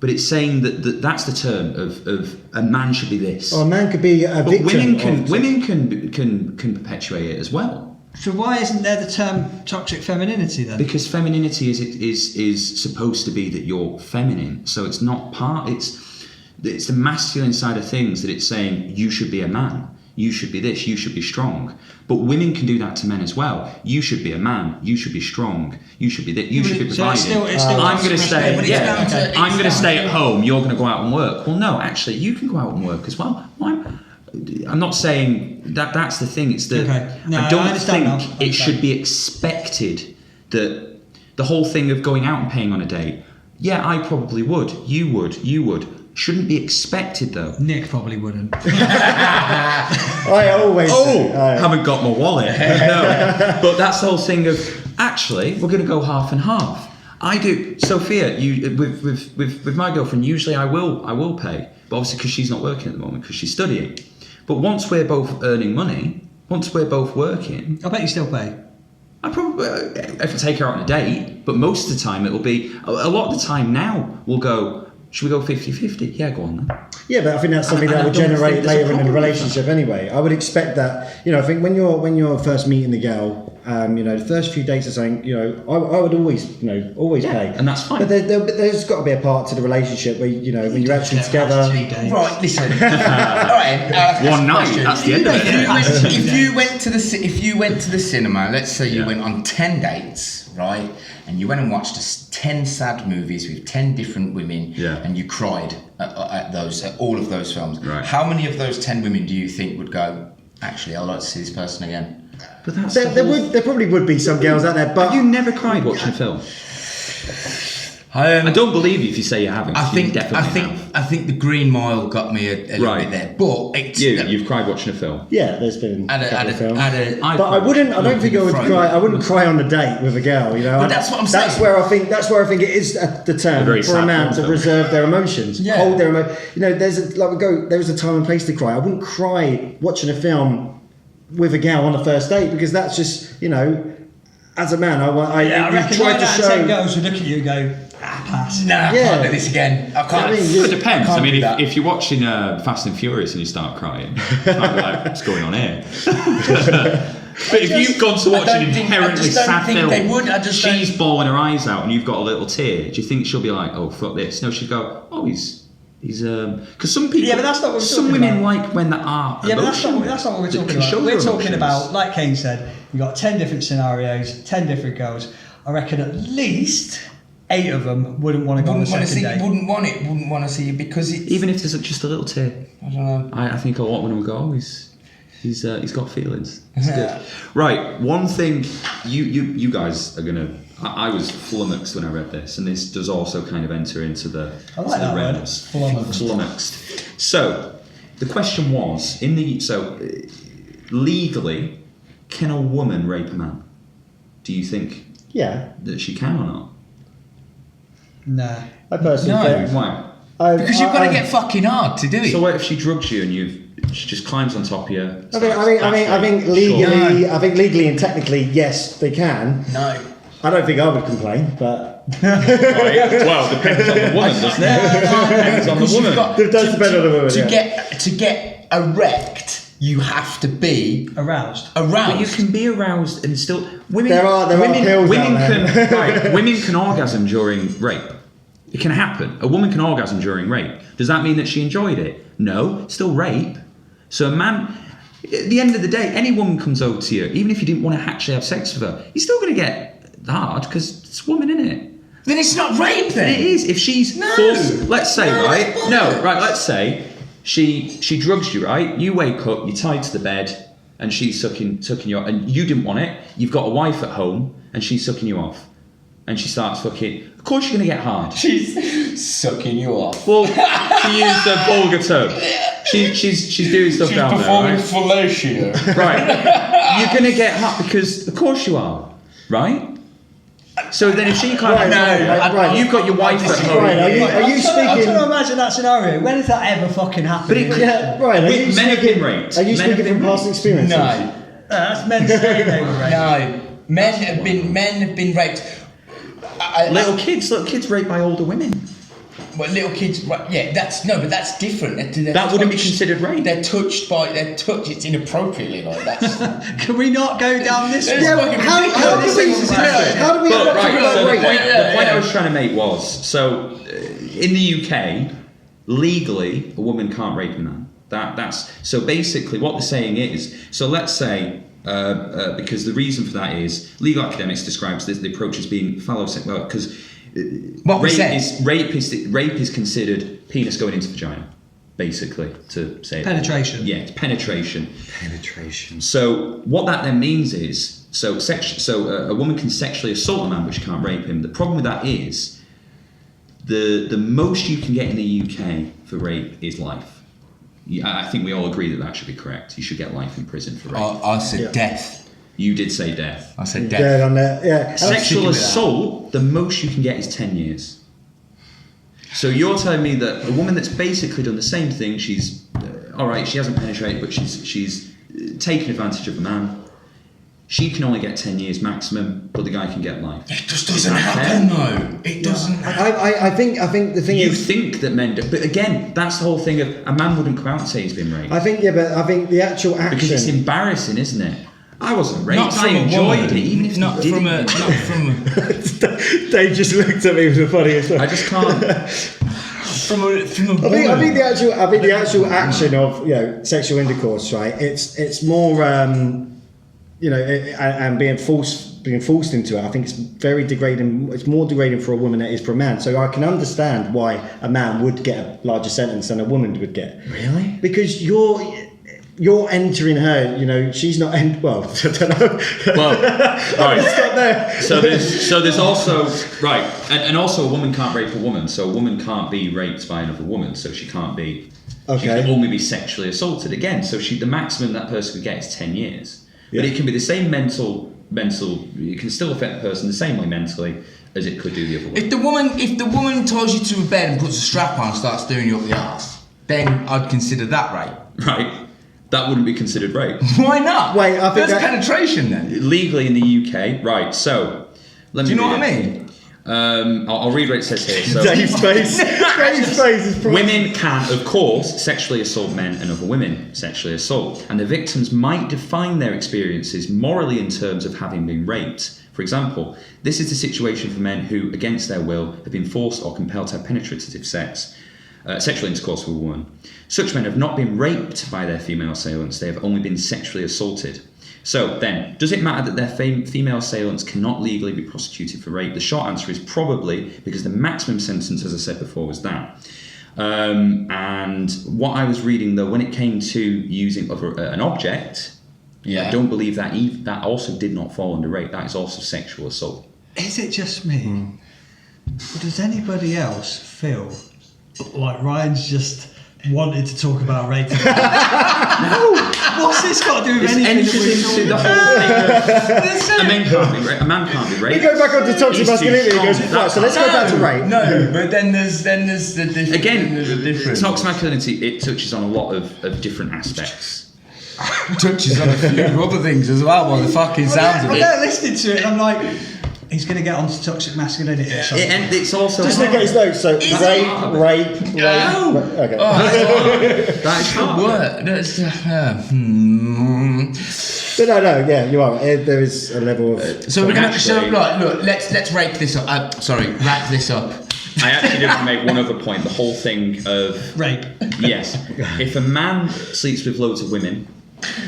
but it's saying that that's the term of a man should be this. Or a man could be a victim. Women can perpetuate it as well. So why isn't there the term toxic femininity then? Because femininity is supposed to be that you're feminine. So it's not part. It's the masculine side of things that it's saying you should be a man. You should be this. You should be strong. But women can do that to men as well. You should be a man. You should be strong. You should be that. You should be providing. I'm going to stay. I'm going to stay at home. You're going to go out and work. Well, no, actually, you can go out and work as well. I'm not saying that's the thing. It's that I don't think it should be expected that the whole thing of going out and paying on a date. Yeah, I probably would. You would. Shouldn't be expected though. Nick probably wouldn't. I always haven't got my wallet. No. But that's the whole thing of actually, we're going to go half and half. I do, Sophia. With my girlfriend, usually I will pay, but obviously because she's not working at the moment because she's studying. But once we're both earning money, once we're both working, I bet you still pay. I probably, if I take her out on a date, but most of the time it'll be, a lot of the time now, we'll go, should we go 50-50? Yeah, go on then. Yeah, but I think that's something And that I will don't generate think there's a later in a problem with relationship anyway. I would expect that, I think when you're first meeting the girl, the first few dates or something, I would always pay. And that's fine. But there's got to be a part to the relationship where, when you're actually together. Right, listen. All right, One night, that's the end of it. If you went to the cinema, let's say you went on 10 dates, right, and you went and watched 10 sad movies with 10 different women, and you cried at all of those films. Right. How many of those 10 women do you think would go, actually, I'd like to see this person again? But that's There probably would be some girls out there, but Have you never cried watching a film? I don't believe you if you say you haven't. I think the Green Mile got me a little bit there, but you've cried watching a film. yeah, there's been a couple of films. I've But I wouldn't. I don't think I would Friday. cry. I wouldn't cry on a date with a girl. But that's what I'm saying. That's where I think it is the term very for a sad man to film. reserve their emotions, Yeah. hold their emotions. There's a time and place to cry. I wouldn't cry watching a film with a girl on a first date because that's just as a man, I reckon try like to that show. 10 girls would look at you and go, pass. Nah, I can't do this again. I can't. It depends. I can't I mean, do that. if you're watching Fast and Furious and you start crying, you might be like, what's going on here? But if you've gone to watch an inherently sad film, they would. I just she's bawling her eyes out and you've got a little tear, do you think she'll be like, oh, fuck this? No, she'd go, oh, he's because some people, Yeah, but that's not what we're some talking women about. like when there are Yeah, but that's emotion not what we're that talking can about. show We're their talking emotions. about, like Kane said, you've got 10 different scenarios, 10 different girls. I reckon at least 8 of them wouldn't want to go on a second date. Wouldn't want to see you because it's, Even if there's just a little tear. I don't know. I think a lot of women would go, oh, he's got feelings. It's good. Right, one thing you guys are gonna. I was flummoxed when I read this, and this does also kind of enter into the. I like that word, realms. flummoxed. Flummoxed. So, the question was legally, can a woman rape a man? Do you think Yeah, that she can or not? Nah. I personally No. think. Why? Because you've got to get fucking hard to do it. So what if she drugs you and she just climbs on top of you? I think legally, I think legally and technically, yes, they can. No. I don't think I would complain, but Well, depends on the woman, doesn't it? Depends on the woman. It does depend on the woman. To get erect, you have to be Aroused. But you can be aroused and still. Women. There are pills women out there. can. Women can orgasm during rape. It can happen. A woman can orgasm during rape. Does that mean that she enjoyed it? No, it's still rape. So a man. At the end of the day, any woman comes over to you, even if you didn't want to actually have sex with her, you're still going to get hard because it's a woman, isn't it? Then it's not rape then. It is. If she's forced, let's say, let's say she drugs you, right? You wake up, you're tied to the bed, and she's sucking you off, and you didn't want it. You've got a wife at home, and she's sucking you off, and she starts fucking. Of course, you're gonna get hard. She's sucking you off. Well, to use the vulgar term, she's doing stuff down there, right? fellatio. Right. You're gonna get hard because, of course, you are, right? So then, if she climbs, you've got your wife at home. Right, are you I'm speaking? trying to imagine that scenario. When has that ever fucking happened? But it, Yeah, right. Are you men have speaking? been raped. Are you Men have speaking been from past raped. experiences? No. That's men saying they were raped. No. Men have been raped. Little kids raped by older women. Well, little kids, right? Yeah, but that's different. They're That wouldn't be touched- considered rape. They're touched. It's inappropriately like that's. Can we not go down this There's road? fucking How ridiculous. do we? This is How do we? But talk right, about so the rape? point I was trying to make was, so in the UK, legally, a woman can't rape a man. That's so basically what they're saying is, so let's say, because the reason for that is legal academics describes the approach as being phallosexual, because What we said. rape is considered penis going into vagina, basically, to say it. Penetration. Yeah, it's penetration. Penetration. So what that then means is, a woman can sexually assault a man, but she can't rape him. The problem with that is, the most you can get in the UK for rape is life. I think we all agree that should be correct. You should get life in prison for rape. I said death. You did say death. I said Yeah, death. on that. Yeah. Sexual assault, the most you can get is 10 years. So you're telling me that a woman that's basically done the same thing, she's all right, she hasn't penetrated, but she's taken advantage of a man. She can only get 10 years maximum, but the guy can get life. It just doesn't happen though. It doesn't. I think the thing You is. think that men do, but again, that's the whole thing of a man wouldn't come out and say he's been raped. I think the actual action. Because it's embarrassing, isn't it? I wasn't raped. Not from I a enjoyed woman. it, even if not you from didn't. a. Not from a. Dave just looked at me with the funniest. I just can't. From a woman. I think the actual action of sexual intercourse, right? It's more and being forced into it. I think it's very degrading. It's more degrading for a woman than it is for a man. So I can understand why a man would get a larger sentence than a woman would get. Really? Because you're entering her. She's not. I don't know. Well, right. Stop there. So there's also right, and also a woman can't rape a woman. So a woman can't be raped by another woman. So she can't be. Okay. She can only be sexually assaulted again. So the maximum that person could get is 10 years. Yeah. But it can be the same mental. It can still affect the person the same way mentally as it could do the other way. If the woman ties you to a bed and puts a strap on and starts doing you up the arse, then I'd consider that rape. Right. That wouldn't be considered rape. Why not? Wait, I think that's penetration then. Legally in the UK, right? So, let me. Do you know read what I it. mean? I'll read what it says here. So, Dave's face. Dave's face is probably. women can, of course, sexually assault men and other women sexually assault, and the victims might define their experiences morally in terms of having been raped. For example, this is the situation for men who, against their will, have been forced or compelled to have penetrative sexual intercourse with a woman. Such men have not been raped by their female assailants, they have only been sexually assaulted. So then, does it matter that their female assailants cannot legally be prosecuted for rape? The short answer is probably, because the maximum sentence, as I said before, was that. And what I was reading, though, when it came to using an object, I don't believe that also did not fall under rape. That is also sexual assault. Is it just me? Or does anybody else feel like Ryan's just wanted to talk about rape? No! What's this got to do with anything? Into the whole thing of a man can't be raped. We go back on to toxic He's too masculinity and goes, strong. right, so let's go back to rape. No, but then there's the difference. Again, there's a difference. toxic masculinity, it touches on a lot of different aspects. Touches on a few other things as well by the fucking sounds of I'm it. there listening to it and I'm like, he's going to get onto toxic masculinity. And it's also Just look at his notes. So rape. Okay. that is hard. What? That's, But no, yeah, you are. There is a level of. So we're gonna. So Actually- look. Let's rape this up. Wrap this up. I actually did want to make one other point. The whole thing of Rape. yes, if a man sleeps with loads of women,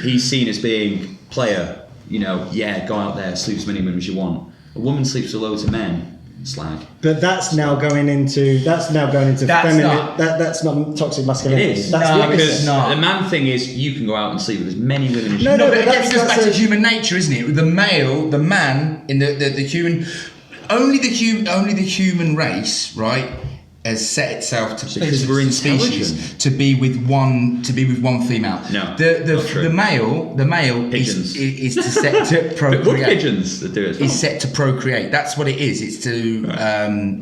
he's seen as being player. Go out there, sleep as many women as you want. A woman sleeps with loads of men, slag. But that's now going into That's feminine. not- That's not toxic masculinity. It is. That's No, the opposite. because not. The man thing is you can go out and sleep with as many women as you No, want. No, no, but but again, it goes back that's to a- human nature, isn't it? The man in the human, only the human race, right, has set itself to Because we're species intelligent. to be with one female. No, not the true. male Pigeons. is to set to But procreate. wood pigeons that do it as well. Is set to procreate. That's what it is. It's to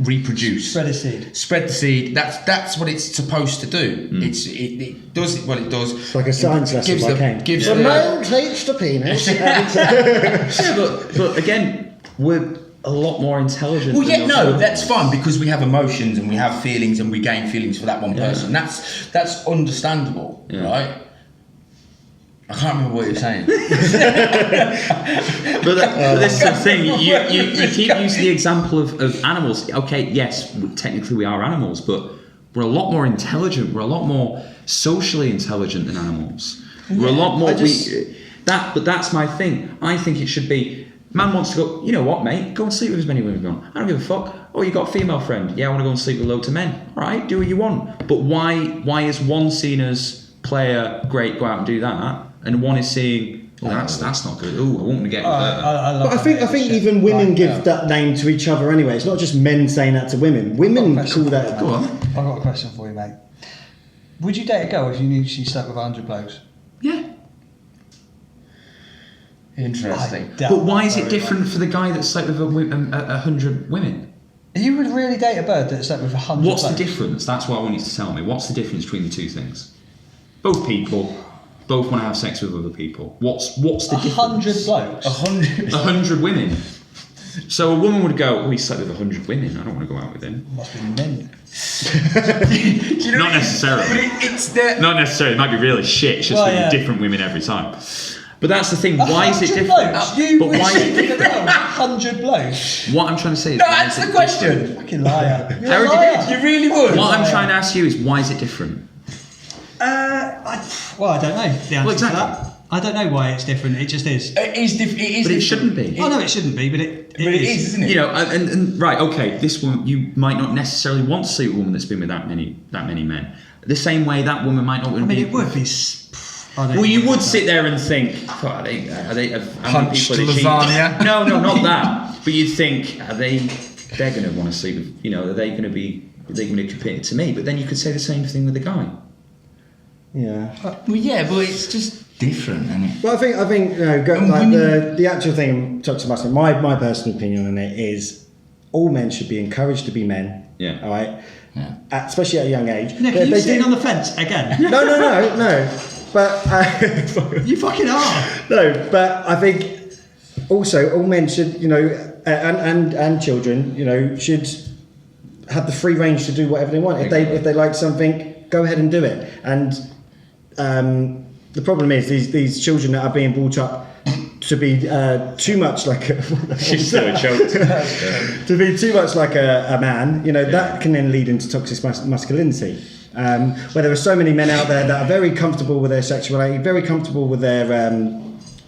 reproduce. Spread a seed. Spread the seed. That's what it's supposed to do. It does what it does. It's like a science lesson by Kane. Gives The the male takes the penis. Yeah, but again, we're a lot more intelligent. Well, than yeah, those no, women. that's fine because we have emotions and we have feelings and we gain feelings for that one person. That's understandable, right? I can't remember what you're saying. But this is the thing. You keep using the example of animals. Okay, yes, technically we are animals, but we're a lot more intelligent. We're a lot more socially intelligent than animals. We're a lot more. But that's my thing. I think it should be. Man wants to go, you know what, mate? Go and sleep with as many women as you want. I don't give a fuck. Oh, you got a female friend? Yeah, I want to go and sleep with loads of men. All right, do what you want. But why is one seen as player, great, go out and do that, and one is seeing, that's not good. Oh, I want to get with her. But I think even women give that name to each other anyway. It's not just men saying that to women. Women call that. Go on. I've got a question for you, mate. Would you date a girl if you knew she slept with 100 blokes? Yeah. Interesting. But why is it different for the guy that slept with 100 women? You would really date a bird that slept with 100 What's the blokes? difference? That's what I want you to tell me. What's the difference between the two things? Both people, both want to have sex with other people. What's the difference? 100 blokes? 100 women. So a woman would go, oh, he slept with 100 women. I don't want to go out with him. Must be men. Not necessarily. But it's the... Not necessarily. It might be really shit. It's just with different women every time. But that's the thing. Why is it different? Blokes? You But would why? sleep with a girl with 100 blokes? What I'm trying to say is, No, why answer is the it question. Fucking liar. You're a Aaron, liar. You really would. What I'm trying to ask you is, why is it different? I don't know the answer Well, exactly. to that. I don't know why it's different. It just is. It is different. But it shouldn't be. Oh no, it shouldn't be, but it is, isn't it? You know, and right, okay, this woman, you might not necessarily want to see a woman that's been with that many men. The same way that woman might not want to be. it would be. Well, you would sit there and think, oh, are they how many Punched people are they lasagna. No, not that. But you'd think, they're going to want to sleep with, you know, are they going to be committed to me? But then you could say the same thing with the guy. Yeah. Well, yeah, but it's just different, isn't it? Well, I think you know, the actual thing, Toxic Masculinity, my personal opinion on it is all men should be encouraged to be men. Yeah. All right. Yeah. Especially at a young age. Nick, But are if you they sitting do- on the fence again? No. But You fucking are. no. But I think also all men should, you know, and children, you know, should have the free range to do whatever they want. If they like something, go ahead and do it. And the problem is these children that are being brought up to be too much like She's still a joke. to be too much like a man, you know, that can then lead into toxic masculinity. Where there are so many men out there that are very comfortable with their sexuality, very comfortable with their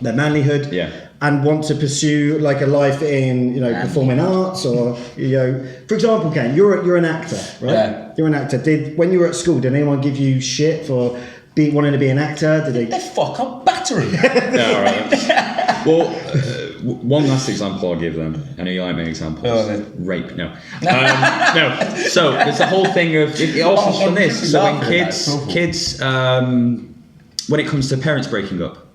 manlyhood, and want to pursue like a life in, you know, performing arts, or, you know, for example, Ken, you're an actor, right? Yeah. You're an actor. When you were at school, did anyone give you shit for wanting to be an actor? Did they? The fuck, I'll batter him. Yeah, all right. Well, one last example I'll give them. I know you like my examples. Rape, no. No. So there's the whole thing of it all comes from this. So when kids, when it comes to parents breaking up,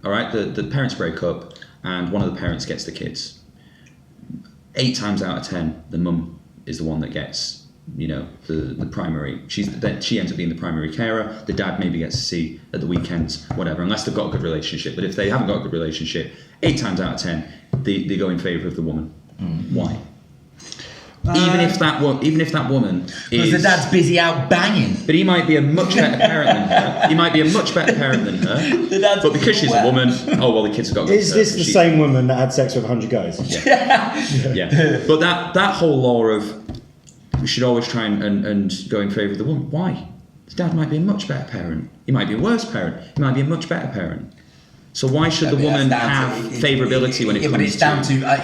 all right, the parents break up and one of the parents gets the kids. 8 times out of 10, the mum is the one that gets, you know, the primary. She ends up being the primary carer. The dad maybe gets to see at the weekends, whatever, unless they've got a good relationship. But if they haven't got a good relationship, 8 times out of 10, they go in favour of the woman. Why? Even if that woman is... Because the dad's busy out banging. But he might be a much better parent than her. He might be a much better parent than her. But because she's a woman, oh well, the kids have got to go. Is this the same woman that had sex with 100 guys? Yeah. But that whole law of we should always try and go in favour of the woman. Why? The dad might be a much better parent. He might be a worse parent. He might be a much better parent. So why should the woman have favourability when it comes to... But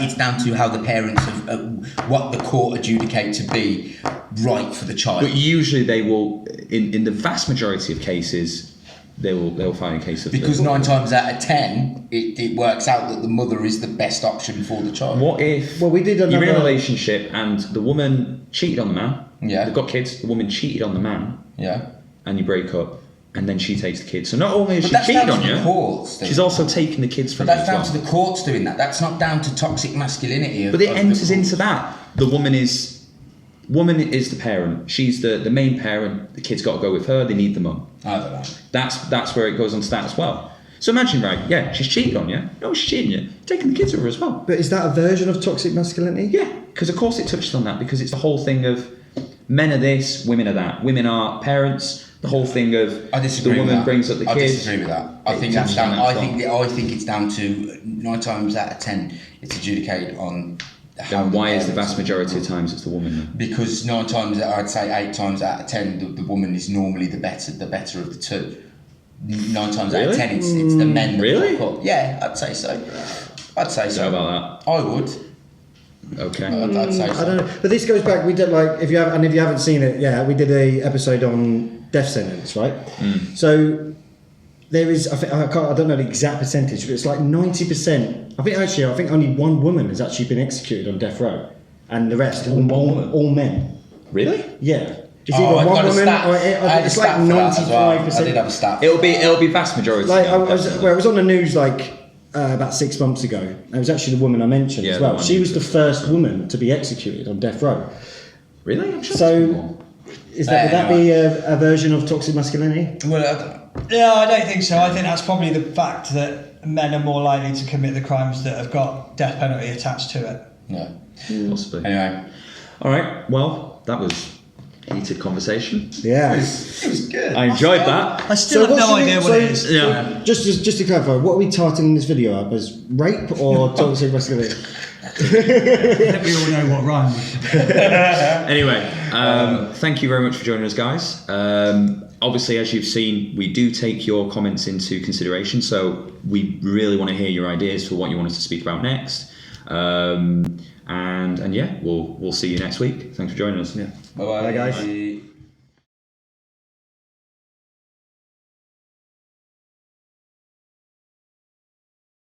it's down to how the parents have, what the court adjudicate to be right for the child. But usually they will, in the vast majority of cases, they'll find a case of... Because 9 times out of 10, it works out that the mother is the best option for the child. What if we did you're in a another- relationship and the woman cheated on the man? Yeah. They've got kids. The woman cheated on the man. Yeah. And you break up, and then she takes the kids. So not only has But she that's cheated down on to you, the courts, she's also taking the kids from But you that's as down well. to the courts doing that. That's not down to toxic masculinity. But it enters into that. The woman is the parent. She's the main parent. The kids got to go with her. They need the mum. I don't know. That's where it goes on to that as well. So imagine, right? Yeah, she's cheated on you. No, she's cheating you. Taking the kids with her as well. But is that a version of toxic masculinity? Yeah, because of course it touches on that, because it's the whole thing of men are this, women are that. Women are parents. The whole thing of I disagree the with woman that. brings up the kids. I disagree with that. I think that's down. I think it's down to 9 times out of 10. It's adjudicated on. Then why is the vast majority of times it's the woman? Then? Because 9 times, I'd say 8 times out of 10, the woman is normally the better of the two. 9 times out of 10, it's the men. That Really? fuck up. Yeah, I'd say so. How about I would. that? Okay. I'd say so. I don't know, but this goes back. We did if you haven't seen it, we did a episode on death sentence, right? So there is, I don't know the exact percentage, but it's like 90%. I think only one woman has actually been executed on death row, and the rest all men. Really? Yeah. It's Oh, either I've one got a woman stat. or I had a it's like stat for that as well. 95%. I did have a stat. It'll be vast majority. Like now, I was on the news about 6 months ago. It was actually the woman I mentioned Yeah, as the well. one She you was the first woman to be executed on death row. Really? I'm sure So, there's would that be a version of toxic masculinity? Well, No, I don't think so. I think that's probably the fact that men are more likely to commit the crimes that have got death penalty attached to it. no. more. Possibly. Anyway, All right. Well, that was heated conversation. Yeah. it was good. I enjoyed that. I still have no idea what it is. Yeah. Just to clarify, what are we titling this video up as? Rape or toxic masculinity? I think we all know what rhymes. Anyway, thank you very much for joining us, guys. Obviously, as you've seen, we do take your comments into consideration, so we really want to hear your ideas for what you want us to speak about next. And yeah, we'll see you next week. Thanks for joining us. Yeah. Bye-bye. Bye, guys.